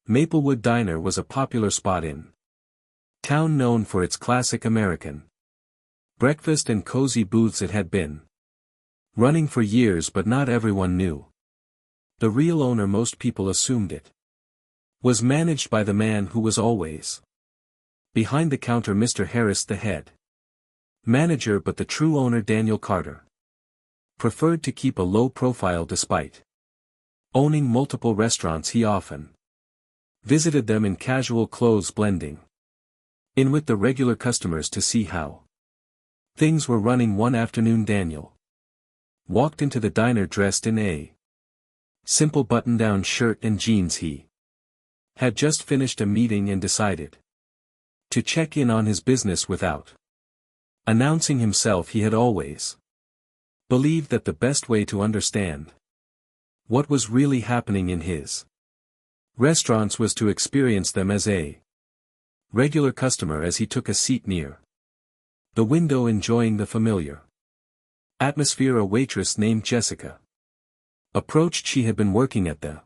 Maplewood Diner was a popular spot in town known for its classic American breakfast and cozy booths. It had been running for years, but not everyone knew the real owner. Most people assumed it was managed by the man who was always behind the counter, Mr. Harris, the head manager, but the true owner, Daniel Carter, preferred to keep a low profile. Despite owning multiple restaurants, he often visited them in casual clothes, blending in with the regular customers to see how things were running. One afternoon, Daniel walked into the diner dressed in a simple button-down shirt and jeans. He had just finished a meeting and decided to check in on his business without announcing himself. He had always believed that the best way to understand what was really happening in his restaurants was to experience them as a regular customer. As he took a seat near the window, enjoying the familiar atmosphere, a waitress named Jessica approached. She had been working at the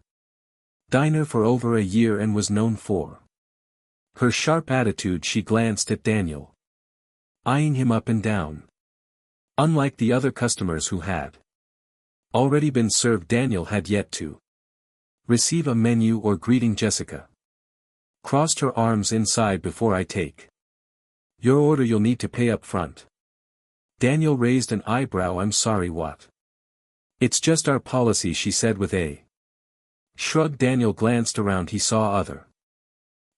diner for over a year and was known for her sharp attitude. She glanced at Daniel, eyeing him up and down. Unlike the other customers who had already been served, Daniel had yet to receive a menu or greeting. Jessica crossed her arms inside. Before I take your order, you'll need to pay up front. Daniel raised an eyebrow. I'm sorry, what? It's just our policy, she said with a shrug. Daniel glanced around. He saw other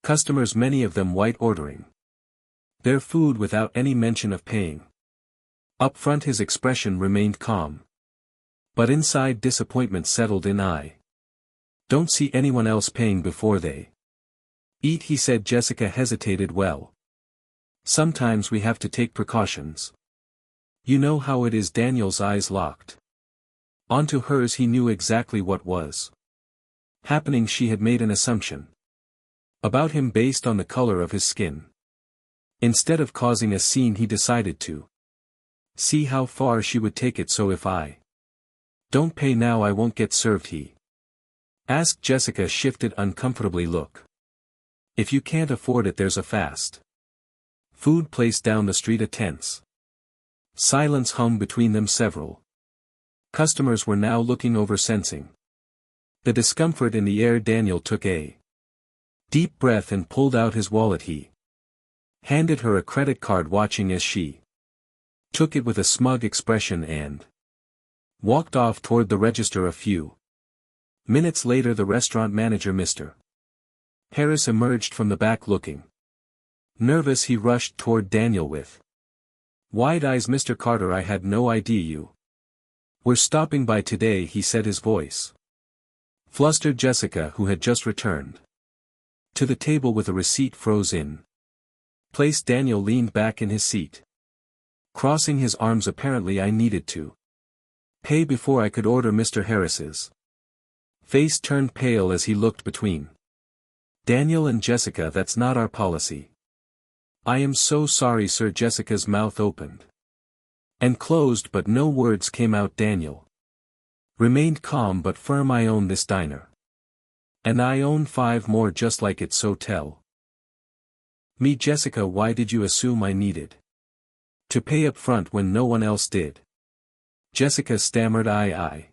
customers, many of them white, ordering their food without any mention of paying up front. His expression remained calm, but inside disappointment settled in. I don't see anyone else paying before they eat, he said. Jessica hesitated. Well, sometimes we have to take precautions. You know how it is. Daniel's eyes locked onto hers. He knew exactly what was happening. She had made an assumption about him based on the color of his skin. Instead of causing a scene, he decided to see how far she would take it. So if I don't pay now, I won't get served, he asked. Jessica shifted uncomfortably. Look, if you can't afford it, there's a fast food place down the street. A tense silence hung between them. Several customers were now looking over, sensing the discomfort in the air. Daniel took a deep breath and pulled out his wallet. He handed her a credit card, watching as she took it with a smug expression and walked off toward the register. A few minutes later, the restaurant manager, Mr. Harris, emerged from the back looking nervous. He rushed toward Daniel with wide eyes. Mr. Carter, I had no idea you were stopping by today, he said, his voice flustered. Jessica, who had just returned to the table with a receipt, froze in place. Daniel leaned back in his seat, crossing his arms. Apparently I needed to pay before I could order. Mr. Harris's face turned pale as he looked between Daniel and Jessica. That's not our policy. I am so sorry, sir. Jessica's mouth opened and closed, but no words came out. Daniel remained calm but firm. I own this diner, and I own 5 more just like it, so tell me. Jessica, why did you assume I needed to pay up front when no one else did? Jessica stammered. I